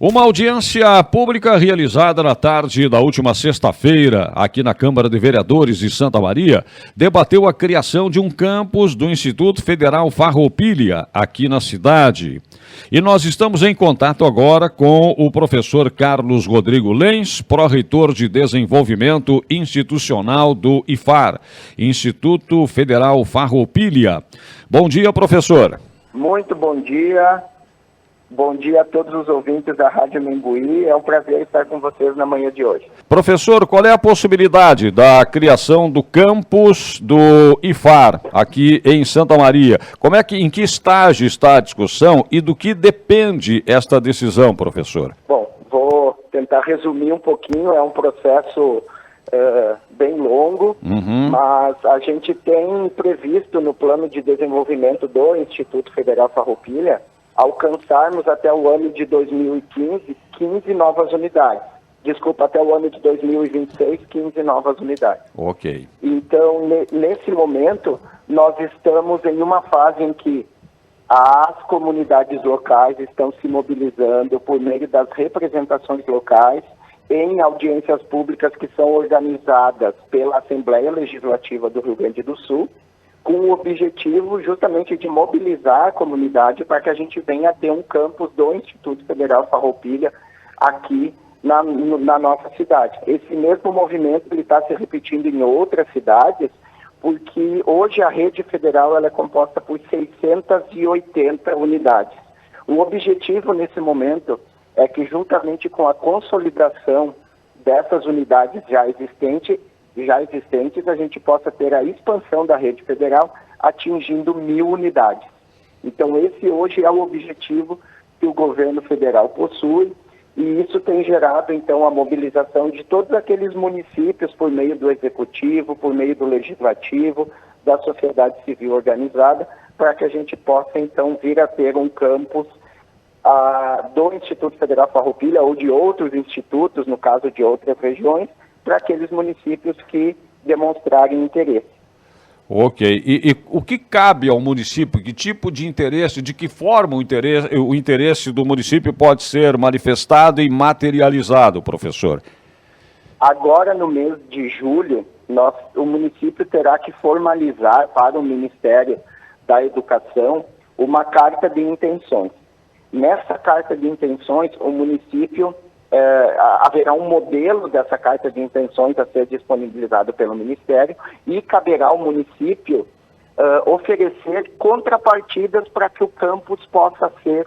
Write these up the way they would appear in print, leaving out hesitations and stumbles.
Uma audiência pública realizada na tarde da última sexta-feira, aqui na Câmara de Vereadores de Santa Maria, debateu a criação de um campus do Instituto Federal Farroupilha, aqui na cidade. E nós estamos em contato agora com o professor Carlos Rodrigo Lenz, pró-reitor de Desenvolvimento Institucional do IFAR, Instituto Federal Farroupilha. Bom dia, professor. Muito bom dia. Bom dia a todos os ouvintes da Rádio Mimbuí. É um prazer estar com vocês na manhã de hoje. Professor, qual é a possibilidade da criação do campus do IFAR aqui em Santa Maria? Em que estágio está a discussão e do que depende esta decisão, professor? Bom, vou tentar resumir um pouquinho. É um processo bem longo, mas a gente tem previsto no plano de desenvolvimento do Instituto Federal Farroupilha alcançarmos até o ano de 2015, 15 novas unidades. Desculpa, até o ano de 2026, 15 novas unidades. Ok. Então, nesse momento, nós estamos em uma fase em que as comunidades locais estão se mobilizando por meio das representações locais em audiências públicas que são organizadas pela Assembleia Legislativa do Rio Grande do Sul, com o objetivo justamente de mobilizar a comunidade para que a gente venha a ter um campus do Instituto Federal Farroupilha aqui na nossa cidade. Esse mesmo movimento está se repetindo em outras cidades, porque hoje a rede federal ela é composta por 680 unidades. O objetivo nesse momento é que, juntamente com a consolidação dessas unidades já existentes, a gente possa ter a expansão da rede federal atingindo 1.000 unidades. Então, esse hoje é o objetivo que o governo federal possui, e isso tem gerado, então, a mobilização de todos aqueles municípios por meio do executivo, por meio do legislativo, da sociedade civil organizada, para que a gente possa, então, vir a ter um campus do Instituto Federal Farroupilha ou de outros institutos, no caso de outras regiões, para aqueles municípios que demonstrarem interesse. Ok. E o que cabe ao município? Que tipo de interesse, de que forma o interesse do município pode ser manifestado e materializado, professor? Agora, no mês de julho, o município terá que formalizar para o Ministério da Educação uma carta de intenções. Nessa carta de intenções, o município haverá um modelo dessa carta de intenções a ser disponibilizado pelo Ministério e caberá ao município oferecer contrapartidas para que o campus possa ser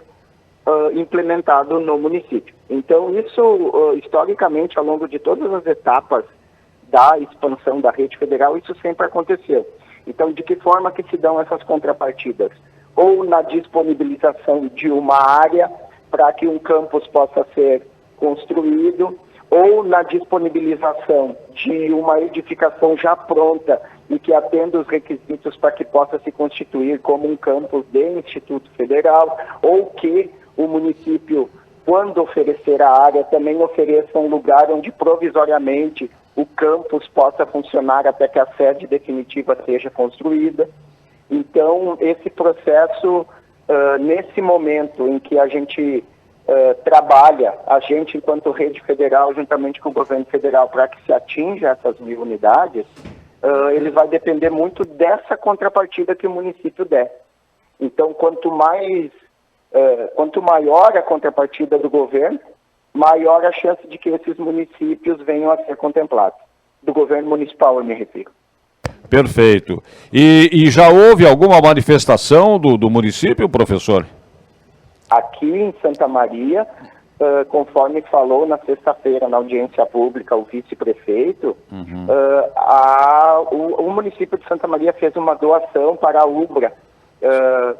implementado no município. Então, isso, historicamente, ao longo de todas as etapas da expansão da rede federal, isso sempre aconteceu. Então, de que forma que se dão essas contrapartidas? Ou na disponibilização de uma área para que um campus possa ser construído, ou na disponibilização de uma edificação já pronta e que atenda os requisitos para que possa se constituir como um campus de Instituto Federal, ou que o município, quando oferecer a área, também ofereça um lugar onde provisoriamente o campus possa funcionar até que a sede definitiva seja construída. Então, esse processo, nesse momento em que a gente trabalha, a gente enquanto rede federal, juntamente com o governo federal, para que se atinja essas 1.000 unidades, ele vai depender muito dessa contrapartida que o município der. Então, quanto maior a contrapartida do governo, maior a chance de que esses municípios venham a ser contemplados. Do governo municipal, eu me refiro. Perfeito. E já houve alguma manifestação do município, professor? Aqui em Santa Maria, conforme falou na sexta-feira na audiência pública o vice-prefeito, o município de Santa Maria fez uma doação para a UBRA.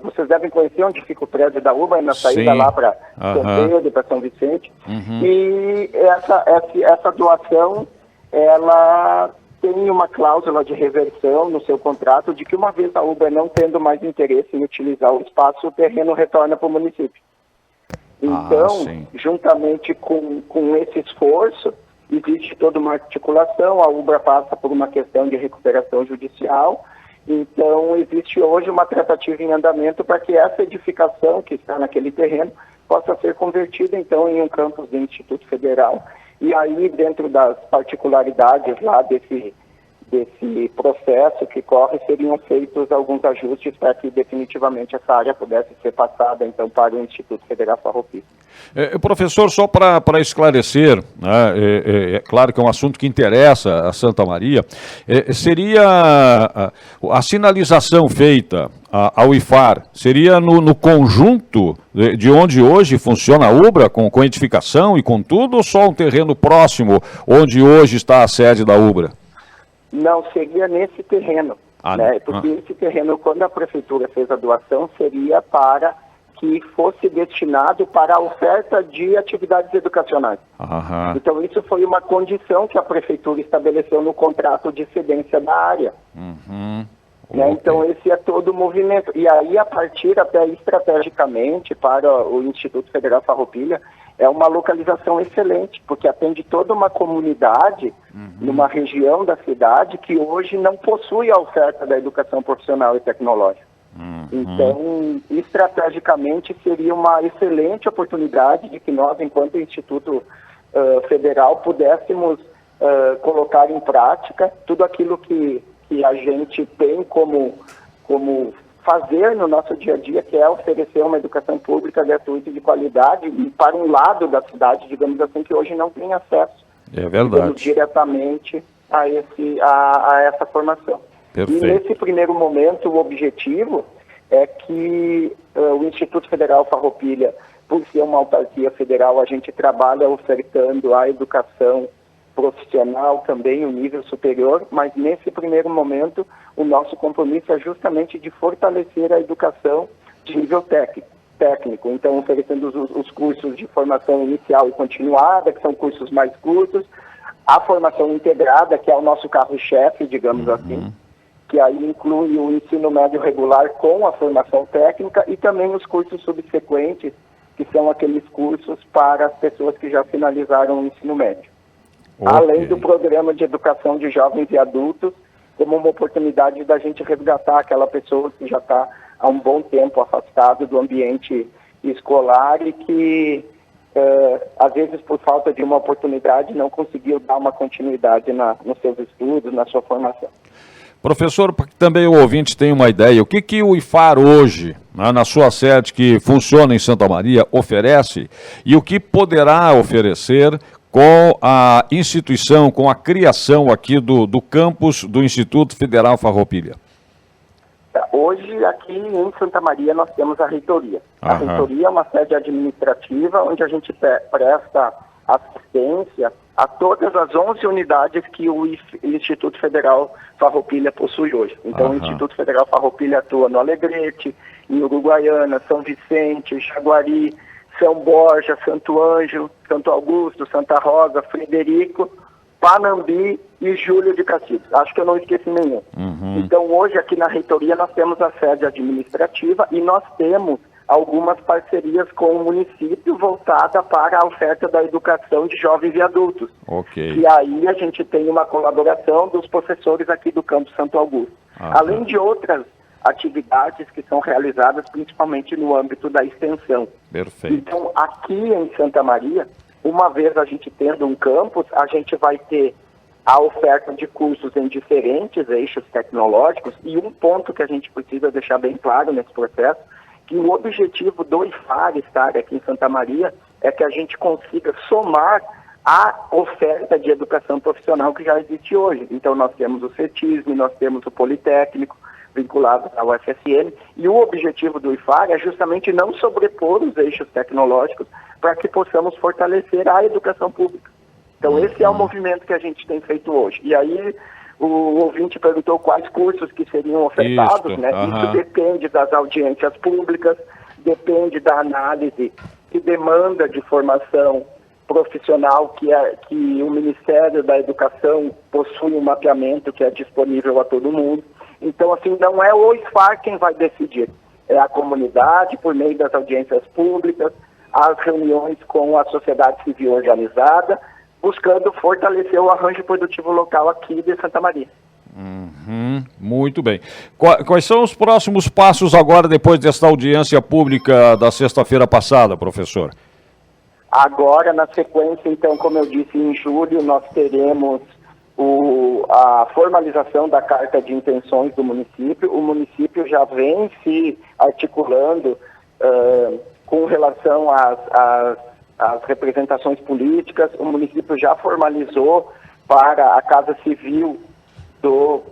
Vocês devem conhecer onde fica o prédio da UBRA, na saída lá para São Pedro, para São Vicente. E essa doação, ela tem uma cláusula de reversão no seu contrato de que uma vez a UBRA não tendo mais interesse em utilizar o espaço, o terreno retorna para o município. Então, juntamente com esse esforço, existe toda uma articulação, a UBRA passa por uma questão de recuperação judicial Então, existe hoje uma tratativa em andamento para que essa edificação que está naquele terreno possa ser convertida, então, em um campus do Instituto Federal. E aí, dentro das particularidades lá desse processo que corre, seriam feitos alguns ajustes para que definitivamente essa área pudesse ser passada, então, para o Instituto Federal Farroupilha. Professor, só para esclarecer, né, é claro que é um assunto que interessa a Santa Maria, seria a sinalização feita ao IFAR, seria no conjunto de onde hoje funciona a UBRA, com edificação e com tudo, ou só um terreno próximo onde hoje está a sede da UBRA? Não, seria nesse terreno, né? Porque esse terreno, quando a prefeitura fez a doação, seria para que fosse destinado para a oferta de atividades educacionais. Então, isso foi uma condição que a prefeitura estabeleceu no contrato de cedência da área. Né? Então, esse é todo o movimento. E aí, a partir até estrategicamente para o Instituto Federal Farroupilha, é uma localização excelente, porque atende toda uma comunidade numa região da cidade que hoje não possui a oferta da educação profissional e tecnológica. Então, estrategicamente, seria uma excelente oportunidade de que nós, enquanto Instituto Federal, pudéssemos colocar em prática tudo aquilo que a gente tem como fazer no nosso dia a dia, que é oferecer uma educação pública gratuita e de qualidade e para um lado da cidade, digamos assim, que hoje não tem acesso diretamente a essa formação. Perfeito. E nesse primeiro momento, o objetivo é que o Instituto Federal Farroupilha, por ser uma autarquia federal, a gente trabalha ofertando a educação profissional também, o nível superior, mas nesse primeiro momento, o nosso compromisso é justamente de fortalecer a educação de nível técnico. Então, oferecendo os cursos de formação inicial e continuada, que são cursos mais curtos, a formação integrada, que é o nosso carro-chefe, digamos assim, que aí inclui o ensino médio regular com a formação técnica e também os cursos subsequentes, que são aqueles cursos para as pessoas que já finalizaram o ensino médio. Além do programa de educação de jovens e adultos, como uma oportunidade da gente resgatar aquela pessoa que já está há um bom tempo afastada do ambiente escolar e que, às vezes, por falta de uma oportunidade, não conseguiu dar uma continuidade nos seus estudos, na sua formação. Professor, para que também o ouvinte tenha uma ideia, o que o IFAR hoje, na sua sede que funciona em Santa Maria, oferece e o que poderá oferecer com a instituição, com a criação aqui do campus do Instituto Federal Farroupilha? Hoje, aqui em Santa Maria, nós temos a reitoria. A reitoria é uma sede administrativa onde a gente presta assistência a todas as 11 unidades que o Instituto Federal Farroupilha possui hoje. Então, o Instituto Federal Farroupilha atua no Alegrete, em Uruguaiana, São Vicente, Jaguari, São Borja, Santo Ângelo, Santo Augusto, Santa Rosa, Frederico, Panambi e Júlio de Castilhos. Acho que eu não esqueci nenhum. Então, hoje, aqui na reitoria, nós temos a sede administrativa e nós temos algumas parcerias com o município voltada para a oferta da educação de jovens e adultos. E aí a gente tem uma colaboração dos professores aqui do Campus Santo Augusto. Além de outras atividades que são realizadas principalmente no âmbito da extensão. Perfeito. Então, aqui em Santa Maria, uma vez a gente tendo um campus, a gente vai ter a oferta de cursos em diferentes eixos tecnológicos e um ponto que a gente precisa deixar bem claro nesse processo, que o objetivo do IFAR estar aqui em Santa Maria é que a gente consiga somar a oferta de educação profissional que já existe hoje. Então, nós temos o CETISM, nós temos o Politécnico, vinculados ao UFSM, e o objetivo do IFAR é justamente não sobrepor os eixos tecnológicos para que possamos fortalecer a educação pública. Então, esse é o movimento que a gente tem feito hoje. E aí, o ouvinte perguntou quais cursos que seriam ofertados, né? Isso depende das audiências públicas, depende da análise e demanda de formação profissional que o Ministério da Educação possui um mapeamento que é disponível a todo mundo. Então, assim, não é o IFAR quem vai decidir, é a comunidade, por meio das audiências públicas, as reuniões com a sociedade civil organizada, buscando fortalecer o arranjo produtivo local aqui de Santa Maria. Muito bem. Quais são os próximos passos agora, depois desta audiência pública da sexta-feira passada, professor? Agora, na sequência, então, como eu disse, em julho, nós teremos a formalização da carta de intenções do município. O município já vem se articulando com relação às representações políticas. O município já formalizou para a Casa Civil do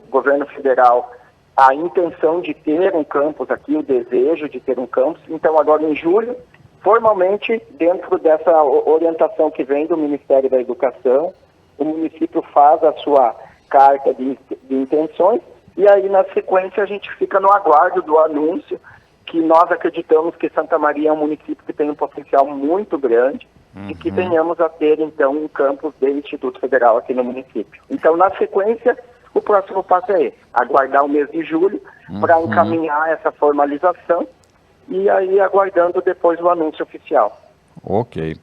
governo federal a intenção de ter um campus aqui, o desejo de ter um campus. Então, agora em julho, formalmente, dentro dessa orientação que vem do Ministério da Educação, o município faz a sua carta de intenções e aí, na sequência, a gente fica no aguardo do anúncio, que nós acreditamos que Santa Maria é um município que tem um potencial muito grande e que venhamos a ter, então, um campus do Instituto Federal aqui no município. Então, na sequência, o próximo passo é esse, aguardar o mês de julho para encaminhar essa formalização e aí aguardando depois o anúncio oficial. Ok.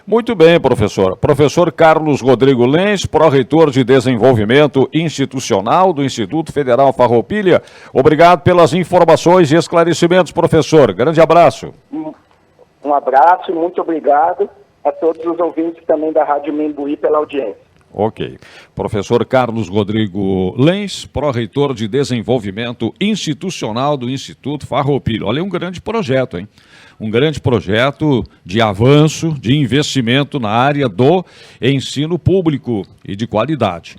Muito bem, professor. Professor Carlos Rodrigo Lenz, pró-reitor de Desenvolvimento Institucional do Instituto Federal Farroupilha. Obrigado pelas informações e esclarecimentos, professor. Grande abraço. Um abraço e muito obrigado a todos os ouvintes também da Rádio Membuí pela audiência. Ok. Professor Carlos Rodrigo Lenz, pró-reitor de Desenvolvimento Institucional do Instituto Farroupilha. Olha, é um grande projeto, hein? Um grande projeto de avanço, de investimento na área do ensino público e de qualidade.